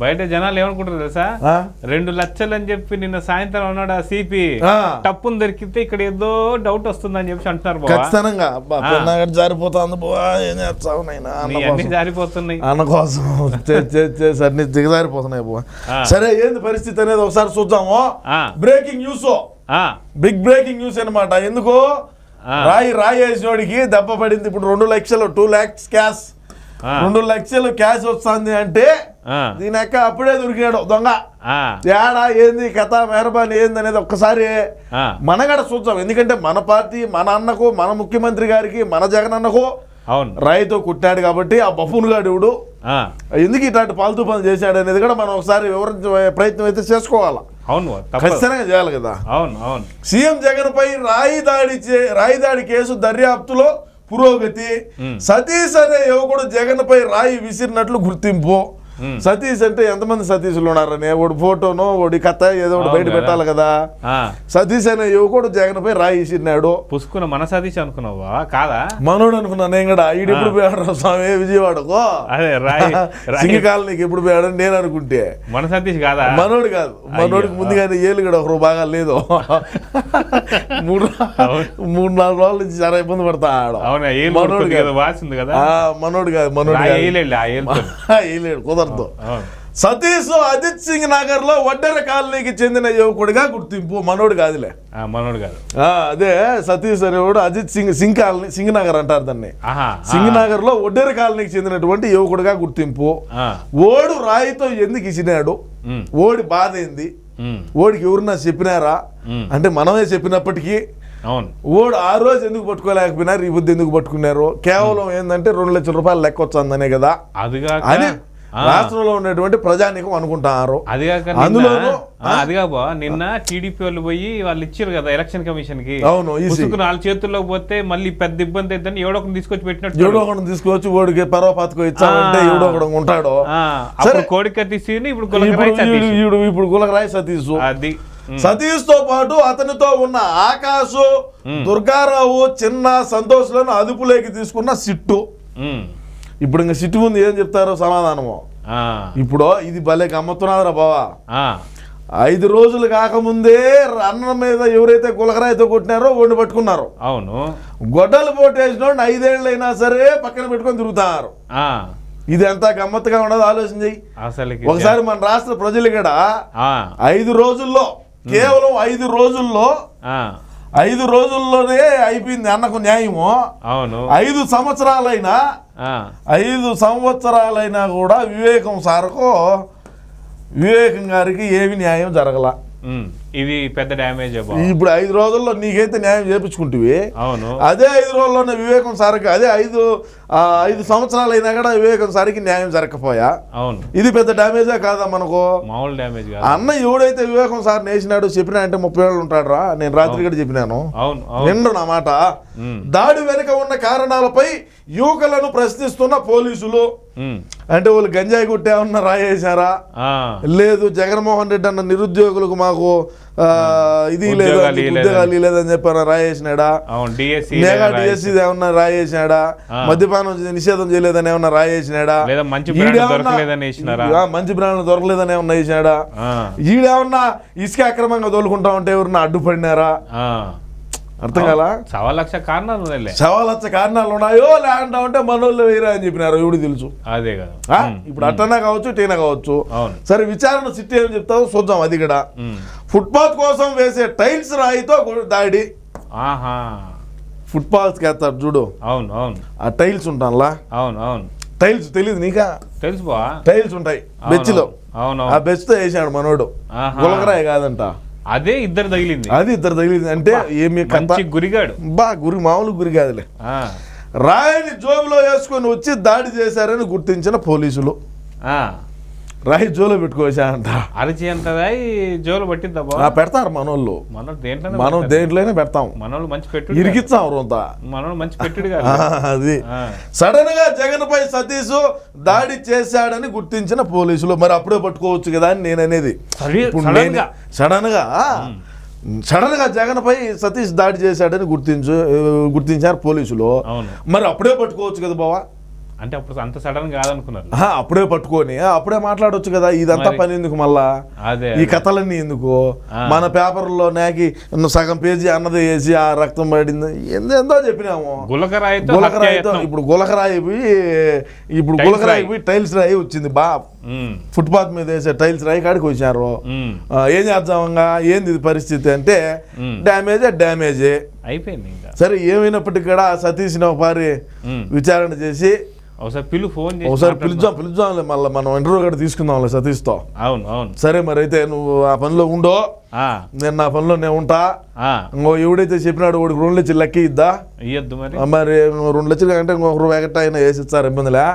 బయట జనాలు ఏమనుకుంటారు తెలుసా 2 లక్షలు అని చెప్పి నిన్న సాయంత్రం అన్నాడు ఆ సిపి టప్పును దొరికితే ఇక్కడ ఏదో డౌట్ వస్తుందని చెప్పి అంటున్నారు. ఖచ్చితంగా జారిపోతుంది అన్ని జారిపోతున్నాయి అన్న కోసం అన్ని దిగజారిపోతున్నాయి. సరే ఏంది పరిస్థితి అనేది ఒకసారి చూద్దాము. Breaking news, big breaking news అనమాట. ఎందుకు రాయి వేసినోడికి దెబ్బ పడింది. ఇప్పుడు 2 లక్షలు 2 lakhs క్యాష్, 2 లక్షలు క్యాష్ వస్తుంది అంటే దీని యొక్క అప్పుడే దొరికాడు దొంగ. తేడా ఏంది కథ మెహర్బానీ ఏంది అనేది ఒక్కసారి మనగడ చూద్దాం. ఎందుకంటే మన పార్టీ మన అన్నకు, మన ముఖ్యమంత్రి గారికి, మన జగన్ అన్నకు రాయితో కుట్టాడు కాబట్టి ఆ బఫూన్ గాడు ఇవుడు ఎందుకు ఇట్లాంటి పాల్తూ పనులు చేశాడు అనేది కూడా మనం ఒకసారి వివరించే ప్రయత్నం అయితే చేసుకోవాలి. ఖచ్చితంగా చేయాలి కదా. సీఎం జగన్ పై రాయి దాడి కేసు దర్యాప్తులో పురోగతి. సతీష్ అనే యువకుడు జగన్ పై రాయి విసిరినట్లు గుర్తింపు. సతీష్ అంటే ఎంతమంది సతీష్లు ఉన్నారని ఒకటి ఫోటోనో ఒకటి కథ ఏదో ఒకటి బయట పెట్టాలి కదా. సతీష్ అనే యువకుడు జగన్ పై రాయి విసిరినాడు. పుసుకున్న మన సతీష్ అనుకున్నావా? కాదా మనోడు అనుకున్నా నేను కూడా. ఈడు ఎప్పుడు పోయాడు స్వామి విజయవాడకు, సింగ కాలనీకి ఎప్పుడు పోయాడని నేను అనుకుంటే మన సతీష్ కాదా? మనోడు కాదు. మనోడికి ముందుగానే ఏళ్ళు కూడా ఒకరు బాగా లేదు. 3-4 రోజుల నుంచి చాలా ఇబ్బంది పడతాడు. మనోడు కాదు. మనోడు కుదరదు. సతీష్ అజిత్ సింగ్ నగర్ లో వడ్డెర కాలనీకి చెందిన యువకుడిగా గుర్తింపు. మనోడు కాదులే, మనోడు కాదు. అదే సతీష్ అనేవాడు అజిత్ సింగ్ కాలనీ, సింగ్ నగర్ అంటారు దాన్ని. సింగ్ నగర్ లో వడ్డెర కాలనీకి చెందినటువంటి యువకుడిగా గుర్తింపు. ఓడు రాయితో ఎందుకు ఇచ్చినాడు, ఓడి బాధ ఏంది, ఓడికి ఎవరన్నా చెప్పినారా అంటే మనమే చెప్పినప్పటికీ ఓడు ఆ రోజు ఎందుకు పట్టుకోలేకపోయినారు, ఈ బుద్ధి ఎందుకు పట్టుకున్నారు, కేవలం ఏంటంటే 2 లక్షల రూపాయలు లెక్క వచ్చందనే కదా అని రాష్ట్రంలో ఉన్నటువంటి ప్రజానీకం అనుకుంటున్నారు. అదిగా నిన్న టీడీపీ వాళ్ళు పోయి వాళ్ళు ఇచ్చారు కదా ఎలక్షన్ కమిషన్ కి. అవును, 4 చేతుల్లోకి పోతే మళ్ళీ పెద్ద ఇబ్బంది అవుతుందని ఎవడో ఒకటి తీసుకొచ్చి పెట్టినట్టు, ఎవడో ఒకటి తీసుకొచ్చి ఓడికి పర్వపాతకు ఇచ్చామంటే ఎవడో ఒకటి ఉంటాడు. కోడిక తీసి ఇప్పుడు గులకరాయి సతీష్. అది సతీష్ తో పాటు అతనితో ఉన్న ఆకాశు, దుర్గారావు, చిన్న సంతోష్లను అదుపులోకి తీసుకున్న సిట్టు. ఇప్పుడు ఇంకా సిట్టు ముందు ఏం చెప్తారో సమాధానము. ఇప్పుడు ఇది భలే గమ్మత్తున్నారా బావా. 5 రోజులు కాకముందే అన్నం మీద ఎవరైతే గులకరాయితో కొట్టినారో వాడిని పట్టుకున్నారు. అవును, గొడ్డలు పోటేసినోడిని 5 ఏళ్ళైనా సరే పక్కన పెట్టుకొని తిరుగుతున్నారు. ఇది ఎంత గమ్మత్తుగా ఉండదు ఆలోచన చెయ్యి. ఒకసారి మన రాష్ట్ర ప్రజలు కూడా 5 రోజుల్లో, కేవలం 5 రోజుల్లో, 5 రోజుల్లోనే అయిపోయింది అన్నకు న్యాయము. అవును, 5 సంవత్సరాలైనా 5 సంవత్సరాలైనా కూడా వివేకం గారికి ఏమి న్యాయం జరగల. ఇది పెద్ద డ్యామేజ్. ఇప్పుడు 5 రోజుల్లో నీకైతే న్యాయం చేపించుకుంటువి. అవును, అదే 5 రోజుల్లోనే వివేకం సార్కి, అదే 5 సంవత్సరాలైనా కూడా వివేకం సార్కి న్యాయం జరగకపోయా. అవును, ఇది పెద్ద డ్యామేజే కాదా మనకు? మామూలు డ్యామేజ్. అన్న ఎవడైతే వివేకం సార్ నేసినాడు చెప్పినా అంటే 30 ఏళ్ళు ఉంటాడు రా. నేను రాత్రి కూడా చెప్పినాను, నిండు నా మాట. దాడి వెనుక ఉన్న కారణాలపై యువకులను ప్రశ్నిస్తున్న పోలీసులు. అంటే వాళ్ళు గంజాయి గుట్ట ఏమన్నా రాయేశారా, లేదు జగన్మోహన్ రెడ్డి అన్న నిరుద్యోగులకు మాకు ఇది లేదు ఉద్యోగాలు లేదని చెప్పాను రాయేసినాడా, మెగా డిఎస్సీ ఏమన్నా రాయేసినాడా, మద్యపానం నిషేధం చేయలేదని ఏమన్నా రాయేసినాడా, మంచి బ్రాండ్లు దొరకలేదని ఏమన్నా వేసినాడా, ఈడేమన్నా ఇసుక అక్రమంగా తోలుకుంటా ఉంటే ఎవరన్నా అడ్డుపడినారా? అర్థం కాలా? 1,00,000 కారణాలు ఉన్నాయి. 1,00,000 కారణాలు ఉన్నాయో లేకుండా ఉంటే మనోళ్ళు వేరా అని చెప్పినారు. ఎవడు తెలుసు. అదే కదా. ఇప్పుడు అట్టనా కావచ్చు, టీనా కావచ్చు. సరే విచారణ సిట్టి ఏం చెప్తావు చూద్దాం. అది కూడా ఫుట్పాత్ కోసం వేసే టైల్స్ రాయితో దాడి. ఫుట్పాత్ కి వేస్తారు చూడు. అవును అవును, ఆ టైల్స్ ఉంటానులా. అవును అవును, టైల్స్ తెలియదు నీకా? తెలుసు, టైల్స్ ఉంటాయి బెచ్ లో. ఆ బెచ్ తో వేసాడు మనోడు. గులకరాయి కాదంట, అదే ఇద్దరు తగిలింది. అది ఇద్దరు తగిలింది అంటే ఏమి గురిగాడు. గురి మామూలు గురి కాదులే. రాయిని జోబులో వేసుకొని వచ్చి దాడి చేశారని గుర్తించిన పోలీసులు. రాయి జోలో పెట్టుకోవచ్చారంట. అరచి అంత జోలు పట్టిందా? పెడతారు మనోళ్ళు. మనం దేంట్లోనే పెడతాం. మనోళ్ళు మంచి పెట్టు ఇరికిస్తాం రొంత. మనోళ్ళు మంచి పెట్టుడు. అది సడన్ గా జగన్ పై సతీష్ దాడి చేశాడని గుర్తించిన పోలీసులు. మరి అప్పుడే పట్టుకోవచ్చు కదా అని నేను అనేది. సడన్ గా జగన్ పై సతీష్ దాడి చేశాడని గుర్తించారు పోలీసులు. మరి అప్పుడే పట్టుకోవచ్చు కదా బావా. అంటే అప్పుడు అంత సడన్ కాదనుకున్నారు. అప్పుడే పట్టుకొని అప్పుడే మాట్లాడొచ్చు కదా, ఇదంతా పని ఎందుకు మళ్ళా, అదే ఈ కథలన్నీ ఎందుకు, మన పేపర్లో నాకి సగం పేజీ అన్నది వేసి ఆ రక్తం పడింది ఎంతో చెప్పినాము. గులకరాయితో ఇప్పుడు గులకరాయి పోయి టైల్స్ రాయి వచ్చింది, ఫుట్పాత్ మీద వేసే టైల్స్ రాయి కాడికి వచ్చారు. ఏం చేద్దామంగా, ఏంది ఇది పరిస్థితి అంటే డ్యామేజే అయిపోయింది. సరే ఏమైనప్పటికీ కూడా సతీష్ ఒకసారి విచారణ చేసి ఒకసారి పిలుద్దాంలే, మళ్ళీ మనం ఇంటర్వ్యూ కూడా తీసుకుందాంలే సతీష్తో. అవును. సరే మరి అయితే నువ్వు ఆ పనిలో ఉండో, నేను నా పనిలో నేను ఉంటా. ఎవడైతే చెప్పినాడు వాడికి 2 లక్షలు లెక్క ఇద్దా, ఇయ్యద్దు మరి 2 లక్షలు కంటే ఇంకొక రూపాయి అయినా వేసి ఇస్తారు, ఇబ్బందిలే.